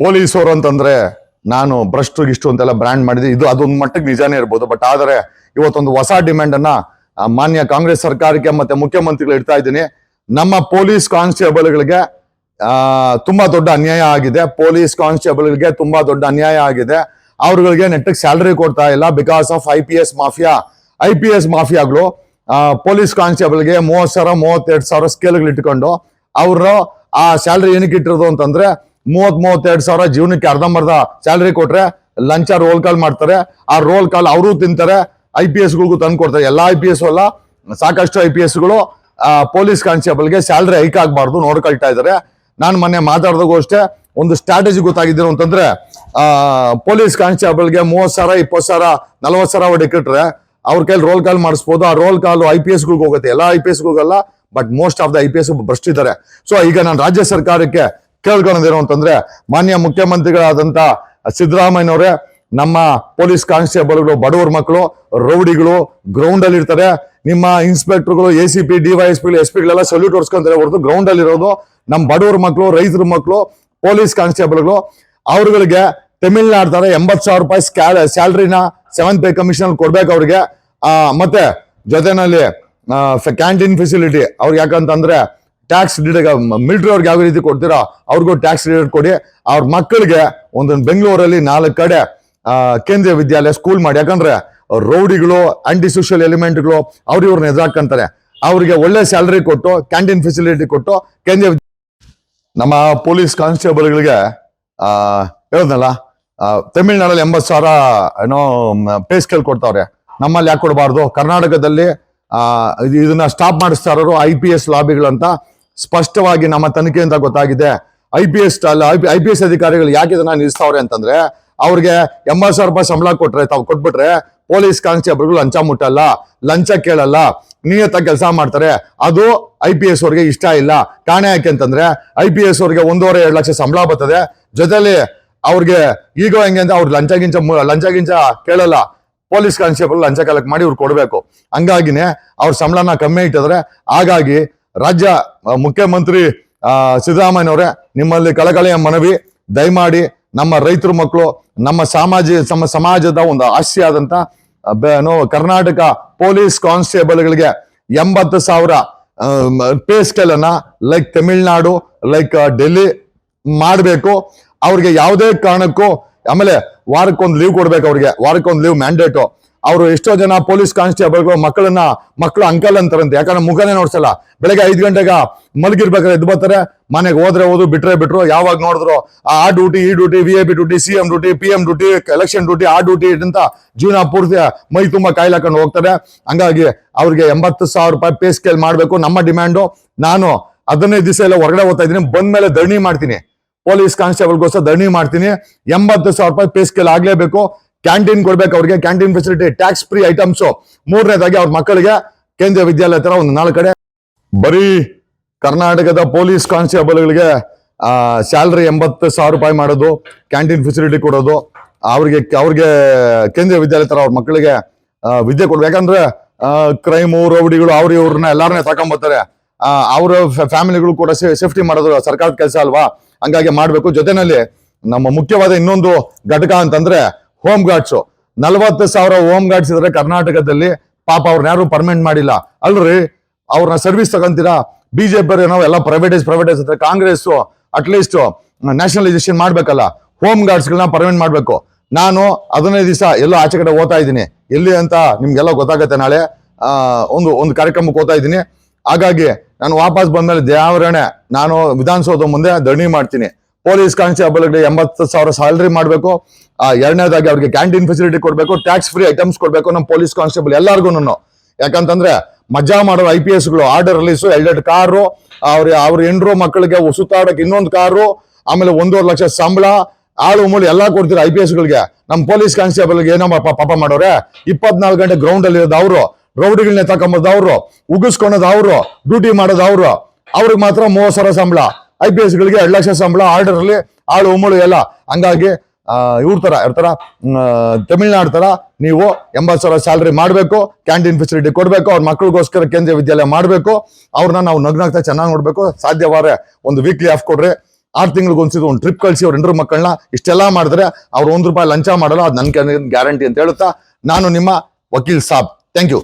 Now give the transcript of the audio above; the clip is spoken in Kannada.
ಪೊಲೀಸರು ಅಂತಂದ್ರೆ ನಾನು ಭ್ರಷ್ಟು ಗಿಷ್ಟು ಅಂತೆಲ್ಲ ಬ್ರ್ಯಾಂಡ್ ಮಾಡಿದೆ. ಇದು ಅದೊಂದು ಮಟ್ಟಿಗೆ ನಿಜಾನೇ ಇರ್ಬೋದು. ಬಟ್ ಆದರೆ ಇವತ್ತೊಂದು ಹೊಸ ಡಿಮ್ಯಾಂಡ್ ಅನ್ನ ಮಾನ್ಯ ಕಾಂಗ್ರೆಸ್ ಸರ್ಕಾರಕ್ಕೆ ಮತ್ತೆ ಮುಖ್ಯಮಂತ್ರಿಗಳು ಇಡ್ತಾ ಇದ್ದೀನಿ. ನಮ್ಮ ಪೊಲೀಸ್ ಕಾನ್ಸ್ಟೇಬಲ್ಗಳಿಗೆ ತುಂಬಾ ದೊಡ್ಡ ಅನ್ಯಾಯ ಆಗಿದೆ. ಪೊಲೀಸ್ ಕಾನ್ಸ್ಟೇಬಲ್ಗಳಿಗೆ ತುಂಬಾ ದೊಡ್ಡ ಅನ್ಯಾಯ ಆಗಿದೆ. ಅವ್ರಗಳಿಗೆ ನೆಟ್ಟಿಗೆ ಸ್ಯಾಲರಿ ಕೊಡ್ತಾ ಇಲ್ಲ because of IPS mafia. IPS ಮಾಫಿಯಾಗಳು ಪೊಲೀಸ್ ಕಾನ್ಸ್ಟೇಬಲ್ಗೆ 30,000 32,000 ಸ್ಕೇಲ್ಗಳು ಇಟ್ಕೊಂಡು ಅವರು ಆ ಸ್ಯಾಲರಿ ಏನಕ್ಕೆ ಇಟ್ಟಿರೋದು ಅಂತಂದ್ರೆ 32,000 ಜೀವನಕ್ಕೆ ಅರ್ಧಂಬರ್ಧ ಸ್ಯಾಲರಿ ಕೊಟ್ರೆ ಲಂಚ ರೋಲ್ ಕಾಲ್ ಮಾಡ್ತಾರೆ. ಆ ರೋಲ್ ಕಾಲ್ ಅವರು ತಿಂತಾರೆ, IPS ಗಳಿಗೂ ತಂದು ಕೊಡ್ತಾರೆ. ಎಲ್ಲಾ IPS ಅಲ್ಲ, ಸಾಕಷ್ಟು IPS ಗಳು ಪೊಲೀಸ್ ಕಾನ್ಸ್ಟೇಬಲ್ಗೆ ಸ್ಯಾಲರಿ ಹೈಕ್ ಆಗ್ಬಾರ್ದು ನೋಡ್ಕೊಳ್ತಾ ಇದ್ದಾರೆ. ನಾನು ಮೊನ್ನೆ ಮಾತಾಡಿದಾಗೂ ಅಷ್ಟೇ ಒಂದು ಸ್ಟ್ರಾಟಜಿ ಗೊತ್ತಾಗಿದ್ದೀರ ಅಂತಂದ್ರೆ ಪೊಲೀಸ್ ಕಾನ್ಸ್ಟೇಬಲ್ಗೆ 30,000 20,000 40,000 ಹೊಡಿಕಿಟ್ರೆ ಅವ್ರ ಕೈಲಿ ರೋಲ್ ಕಾಲ್ ಮಾಡಿಸ್ಬೋದು. ಆ ರೋಲ್ ಕಾಲ್ IPS ಗಳಿಗೆ ಹೋಗುತ್ತೆ, ಎಲ್ಲ IPS ಗಳಿಗಲ್ಲ, but most of the IPS ಭ್ರಷ್ಟಿದ್ದಾರೆ. ಸೊ ಈಗ ನಾನು ರಾಜ್ಯ ಸರ್ಕಾರಕ್ಕೆ ಕೇಳ್ಕೊಳ್ಳೋದೇನು ಅಂತಂದ್ರೆ, ಮಾನ್ಯ ಮುಖ್ಯಮಂತ್ರಿಗಳಾದಂತ ಸಿದ್ದರಾಮಯ್ಯನವರೇ, ನಮ್ಮ ಪೊಲೀಸ್ ಕಾನ್ಸ್ಟೇಬಲ್ಗಳು ಬಡವರ ಮಕ್ಕಳು, ರೌಡಿಗಳು ಗ್ರೌಂಡ್ ಅಲ್ಲಿ ಇರ್ತಾರೆ. ನಿಮ್ಮ ಇನ್ಸ್ಪೆಕ್ಟರ್ಗಳು ACP DYSP SP ಗಳೆಲ್ಲ ಸಲ್ಯೂಟ್ ಹೊಡ್ಸ್ಕೊಂತಾರೆ ಹೊರತು ಗ್ರೌಂಡ್ ಅಲ್ಲಿ ಇರೋದು ನಮ್ಮ ಬಡವರ ಮಕ್ಕಳು, ರೈತರ ಮಕ್ಕಳು, ಪೊಲೀಸ್ ಕಾನ್ಸ್ಟೇಬಲ್ಗಳು. ಅವ್ರಗಳಿಗೆ ತಮಿಳ್ನಾಡು ತರ 80,000 ರೂಪಾಯಿ ಸ್ಯಾಲರಿನ 7th ಪೇ ಕಮಿಷನ್ ಕೊಡ್ಬೇಕು ಅವ್ರಿಗೆ. ಮತ್ತೆ ಜೊತೆನಲ್ಲಿ ಕ್ಯಾಂಟೀನ್ ಫೆಸಿಲಿಟಿ ಅವ್ರಿಗೆ, ಯಾಕಂತಂದ್ರೆ ಟ್ಯಾಕ್ಸ್ ಮಿಲಿಟರಿ ಅವ್ರಿಗೆ ಯಾವ ರೀತಿ ಕೊಡ್ತೀರಾ ಅವ್ರಿಗೂ ಟ್ಯಾಕ್ಸ್ ರಿಲೇಟ್ ಕೊಡಿ. ಅವ್ರ ಮಕ್ಕಳಿಗೆ ಒಂದೊಂದು ಬೆಂಗಳೂರಲ್ಲಿ 4 ಕಡೆ ಕೇಂದ್ರೀಯ ವಿದ್ಯಾಲಯ ಸ್ಕೂಲ್ ಮಾಡಿ. ಯಾಕಂದ್ರೆ ರೌಡಿಗಳು, ಆಂಟಿ ಸೋಷಿಯಲ್ ಎಲಿಮೆಂಟ್ಗಳು ಇವ್ರನ್ನ ಎದುರಾಕಂತಾರೆ. ಅವ್ರಿಗೆ ಒಳ್ಳೆ ಸ್ಯಾಲರಿ ಕೊಟ್ಟು, ಕ್ಯಾಂಟೀನ್ ಫೆಸಿಲಿಟಿ ಕೊಟ್ಟು ಕೇಂದ್ರೀಯ ನಮ್ಮ ಪೊಲೀಸ್ ಕಾನ್ಸ್ಟೇಬಲ್ಗಳಿಗೆ ಹೇಳದ್ನಲ್ಲ, ತಮಿಳ್ನಾಡಲ್ಲಿ 80,000 ಏನೋ ಪೇ ಸ್ಕೇಲ್ ಕೊಡ್ತಾವ್ರೆ. ನಮ್ಮಲ್ಲಿ ಯಾಕೆ ಕೊಡಬಾರ್ದು? ಕರ್ನಾಟಕದಲ್ಲಿ ಇದನ್ನ ಸ್ಟಾಪ್ ಮಾಡಿಸ್ತಾ ಇರೋರು IPS ಲಾಬಿಗಳಂತ ಸ್ಪಷ್ಟವಾಗಿ ನಮ್ಮ ತನಿಖೆಯಿಂದ ಗೊತ್ತಾಗಿದೆ. IPS ಅಧಿಕಾರಿಗಳು ಯಾಕೆ ಇದನ್ನ ನಿಲ್ಲಿಸ್ತಾವ್ರೆ ಅಂತಂದ್ರೆ, ಅವ್ರಿಗೆ 80,000 ರೂಪಾಯಿ ಸಂಬಳ ಕೊಟ್ರೆ, ತಾವು ಕೊಟ್ಬಿಟ್ರೆ ಪೊಲೀಸ್ ಕಾನ್ಸ್ಟೇಬಲ್ಗಳು ಲಂಚ ಮುಟ್ಟಲ್ಲ, ಲಂಚ ಕೇಳಲ್ಲ, ನಿಯತ್ತಾಗಿ ಕೆಲಸ ಮಾಡ್ತಾರೆ. ಅದು IPS ಅವ್ರಿಗೆ ಇಷ್ಟ ಇಲ್ಲ. ಕಾರಣ ಯಾಕೆ ಅಂತಂದ್ರೆ IPS ಅವ್ರಿಗೆ 1.5-2 ಲಕ್ಷ ಸಂಬಳ ಬರ್ತದೆ. ಜೊತೆಲಿ ಅವ್ರಿಗೆ ಈಗ ಹೆಂಗೆ ಅಂತ ಅವ್ರು ಲಂಚ ಗಿಂಚ ಕೇಳಲ್ಲ. ಪೊಲೀಸ್ ಕಾನ್ಸ್ಟೇಬಲ್ ಲಂಚ ಕಲೆಕ್ಟ್ ಮಾಡಿ ಇವ್ರು ಕೊಡ್ಬೇಕು. ಹಂಗಾಗಿನೇ ಅವ್ರ ಸಂಬಳನ ಕಮ್ಮಿ ಇಟ್ಟಿದ್ರೆ. ಹಾಗಾಗಿ ರಾಜ್ಯ ಮುಖ್ಯಮಂತ್ರಿ ಸಿದ್ದರಾಮಯ್ಯನವರೇ, ನಿಮ್ಮಲ್ಲಿ ಕಳಕಳಿಯ ಮನವಿ, ದಯಮಾಡಿ ನಮ್ಮ ರೈತರ ಮಕ್ಕಳು, ನಮ್ಮ ಸಮಾಜದ ಒಂದು ಆಸ್ತಿ ಆದಂತ ಕರ್ನಾಟಕ ಪೊಲೀಸ್ ಕಾನ್ಸ್ಟೇಬಲ್ಗಳಿಗೆ 80,000 ಪೇ ಸ್ಕೇಲ್ ಅನ್ನ ಲೈಕ್ ತಮಿಳ್ನಾಡು, ಲೈಕ್ ಡೆಲ್ಲಿ ಮಾಡಬೇಕು. ಅವ್ರಿಗೆ ಯಾವುದೇ ಕಾರಣಕ್ಕೂ, ಆಮೇಲೆ ವಾರಕ್ಕೊಂದು ಲೀವ್ ಕೊಡ್ಬೇಕು. ಅವ್ರಿಗೆ ವಾರಕ್ಕೊಂದು ಲೀವ್ ಮ್ಯಾಂಡೇಟು. ಅವರು ಎಷ್ಟೋ ಜನ ಪೊಲೀಸ್ ಕಾನ್ಸ್ಟೇಬಲ್ಗಳು ಮಕ್ಕಳು ಅಂಕಲ್ ಅಂತಾರಂತೆ. ಯಾಕಂದ್ರೆ ಮುಖನೇ ನೋಡ್ಸಲ್ಲ. ಬೆಳಗ್ಗೆ 5 ಗಂಟೆಗೆ ಮಲಗಿರ್ಬೇಕಾದ್ರೆ ಎದ್ದು ಬರ್ತಾರೆ, ಮನೆಗೆ ಹೋದ್ರೆ ಹೋದ್ರು, ಬಿಟ್ರು. ಯಾವಾಗ ನೋಡಿದ್ರು ಆ ಡ್ಯೂಟಿ, ಈ duty, VIP duty, CM duty, PM duty, election duty, ಆ ಡ್ಯೂಟಿ ಅಂತ ಜೀವನ ಪೂರ್ತಿ ಮೈ ತುಂಬಾ ಕಾಯಿಲೆ ಹಾಕೊಂಡು ಹೋಗ್ತಾರೆ. ಹಂಗಾಗಿ ಅವ್ರಿಗೆ 80,000 ರೂಪಾಯಿ ಪೇ ಸ್ಕೇಲ್ ಮಾಡ್ಬೇಕು ನಮ್ಮ ಡಿಮ್ಯಾಂಡು. ನಾನು 15 ದಿವಸ ಎಲ್ಲ ಹೊರಗಡೆ ಹೋಗ್ತಾ ಇದ್ದೀನಿ. ಬಂದ್ಮೇಲೆ ಧರಣಿ ಮಾಡ್ತೀನಿ, ಪೊಲೀಸ್ ಕಾನ್ಸ್ಟೇಬಲ್ಗೋಸ್ಕರ ಧರಣಿ ಮಾಡ್ತೀನಿ. 80,000 ರೂಪಾಯಿ ಪೇ ಸ್ಕೇಲ್ ಆಗ್ಲೇಬೇಕು. ಕ್ಯಾಂಟೀನ್ ಕೊಡ್ಬೇಕು ಅವ್ರಿಗೆ, canteen facility, tax free items. 3ನೇದಾಗಿ ಅವ್ರ ಮಕ್ಕಳಿಗೆ ಕೇಂದ್ರೀಯ ವಿದ್ಯಾಲಯ ತರ ಒಂದು 4 ಕಡೆ. ಬರೀ ಕರ್ನಾಟಕದ ಪೊಲೀಸ್ ಕಾನ್ಸ್ಟೇಬಲ್ಗಳಿಗೆ ಸ್ಯಾಲರಿ 80,000 ರೂಪಾಯಿ ಮಾಡೋದು, ಕ್ಯಾಂಟೀನ್ ಫೆಸಿಲಿಟಿ ಕೊಡೋದು, ಅವ್ರಿಗೆ ಕೇಂದ್ರೀಯ ವಿದ್ಯಾಲಯ ತರ ಅವ್ರ ಮಕ್ಕಳಿಗೆ ವಿದ್ಯೆ ಕೊಡ್ಬೇಕು. ಯಾಕಂದ್ರೆ ಕ್ರೈಮು, ರೌಡಿಗಳು ಇವ್ರನ್ನ ಎಲ್ಲಾರನ್ನೇ ತಕೊಂಡ್ಬರ್ತಾರೆ. ಅವ್ರ ಫ್ಯಾಮಿಲಿಗಳು ಕೂಡ ಸೇಫ್ಟಿ ಮಾಡೋದು ಸರ್ಕಾರದ ಕೆಲಸ ಅಲ್ವಾ? ಹಂಗಾಗಿ ಮಾಡ್ಬೇಕು. ಜೊತೆನಲ್ಲಿ ನಮ್ಮ ಮುಖ್ಯವಾದ ಇನ್ನೊಂದು ಘಟಕ ಅಂತಂದ್ರೆ ಹೋಮ್ ಗಾರ್ಡ್ಸ್. 40,000 ಹೋಮ್ ಗಾರ್ಡ್ಸ್ ಇದ್ರೆ ಕರ್ನಾಟಕದಲ್ಲಿ. ಪಾಪ ಅವ್ರನ್ನ ಯಾರು ಪರ್ಮನೆಂಟ್ ಮಾಡಿಲ್ಲ ಅಲ್ರಿ. ಅವ್ರನ್ನ ಸರ್ವಿಸ್ ತಗೊಂತೀರಾ? BJP ನಾವು ಎಲ್ಲ ಪ್ರೈವೇಟೈಸ್ ಅಂತ. ಕಾಂಗ್ರೆಸ್ ಅಟ್ಲೀಸ್ಟ್ ನ್ಯಾಷನಲೈಸೇಷನ್ ಮಾಡ್ಬೇಕಲ್ಲ, ಹೋಮ್ ಗಾರ್ಡ್ಸ್ಗಳನ್ನ ಪರ್ಮನೆಂಟ್ ಮಾಡ್ಬೇಕು. ನಾನು 15 ದಿವಸ ಎಲ್ಲೋ ಆಚೆ ಕಡೆ ಓದ್ತಾ ಇದ್ದೀನಿ. ಎಲ್ಲಿ ಅಂತ ನಿಮ್ಗೆಲ್ಲ ಗೊತ್ತಾಗತ್ತೆ. ನಾಳೆ ಒಂದು ಕಾರ್ಯಕ್ರಮಕ್ಕೆ ಓದ್ತಾ ಇದ್ದೀನಿ. ಹಾಗಾಗಿ ನಾನು ವಾಪಸ್ ಬಂದ್ಮೇಲೆ ದೇವರಣೆ ನಾನು ವಿಧಾನಸೌಧ ಮುಂದೆ ಧರಣಿ ಮಾಡ್ತೀನಿ. ಪೊಲೀಸ್ ಕಾನ್ಸ್ಟೇಬಲ್ಗೆ 80,000 ಸ್ಯಾಲರಿ ಮಾಡಬೇಕು. 2ನೇದಾಗಿ ಅವ್ರಿಗೆ ಕ್ಯಾಂಟೀನ್ ಫೆಸಿಲಿಟಿ ಕೊಡ್ಬೇಕು, ಟ್ಯಾಕ್ಸ್ ಫ್ರೀ ಐಟಮ್ಸ್ ಕೊಡ್ಬೇಕು ನಮ್ಮ ಪೊಲೀಸ್ ಕಾನ್ಸ್ಟೇಬಲ್ ಎಲ್ಲಾರ್ಗು. ಯಾಕಂತಂದ್ರೆ ಮಜಾ ಮಾಡೋ IPS ಗಳು ಆರ್ಡರ್ ರಿಲೀಸು, 2 ಕಾರು, ಅವ್ರ ಹೆಂಡ್ರು ಮಕ್ಕಳಿಗೆ ಸುತ್ತಾಡಕ್ಕೆ ಇನ್ನೊಂದು ಕಾರು, ಆಮೇಲೆ 1.5 ಲಕ್ಷ ಸಂಬಳ, ಆಳು ಮೂಳು ಎಲ್ಲಾ ಕೊಡ್ತೀರಾ IPS ಗಳಿಗೆ. ನಮ್ಮ ಪೊಲೀಸ್ ಕಾನ್ಸ್ಟೇಬಲ್ಗೆ ಏನೋ ಪಾಪ ಮಾಡೋರೆ. 24 ಗಂಟೆ ಗ್ರೌಂಡ್ ಅಲ್ಲಿ ಇರೋದು ಅವರು, ರೌಡಿಗಳನ್ನ ತಕೊಂಬುದು ಅವರು, ಉಗಿಸ್ಕೊಳೋದು ಅವರು, ಡ್ಯೂಟಿ ಮಾಡೋದು ಅವರು. ಅವ್ರಿಗೆ ಮಾತ್ರ 30,000 ಸಂಬಳ, IPS ಗಳಿಗೆ 2 ಲಕ್ಷ ಸಂಬಳ, ಆರ್ಡರ್ ಅಲ್ಲಿ ಆಳು ಉಮ್ಮಳು ಎಲ್ಲ. ಹಂಗಾಗಿ ಇವ್ರ ತರ ಇರ್ತಾರ, ತಮಿಳ್ನಾಡು ತರ ನೀವು 80,000 ಸ್ಯಾಲರಿ ಮಾಡ್ಬೇಕು, ಕ್ಯಾಂಟೀನ್ ಫೆಸಿಲಿಟಿ ಕೊಡ್ಬೇಕು, ಅವ್ರ ಮಕ್ಕಳಿಗೋಸ್ಕರ ಕೇಂದ್ರೀಯ ವಿದ್ಯಾಲಯ ಮಾಡ್ಬೇಕು. ಅವ್ರನ್ನ ನಾವು ನಗ್ನಾಗ್ತಾ ಚೆನ್ನಾಗಿ ನೋಡ್ಬೇಕು. ಸಾಧ್ಯವಾದ್ರೆ ಒಂದು ವೀಕ್ಲಿ ಆಫ್ ಕೊಡ್ರಿ. 6 ತಿಂಗಳಿಗೆ ಒಂದ್ಸಿದ ಒಂದು ಟ್ರಿಪ್ ಕಳಿಸಿ ಅವ್ರ ಹೆಂಡ್ರ ಮಕ್ಕಳನ್ನ ಇಷ್ಟೆಲ್ಲ ಮಾಡಿದ್ರೆ ಅವ್ರು ₹1 ಲಂಚ ಮಾಡಲ್ಲ, ಅದು ನನ್ ಗ್ಯಾರಂಟಿ ಅಂತ ಹೇಳುತ್ತಾ ನಾನು ನಿಮ್ಮ ವಕೀಲ್ ಸಾಬ್. Thank you.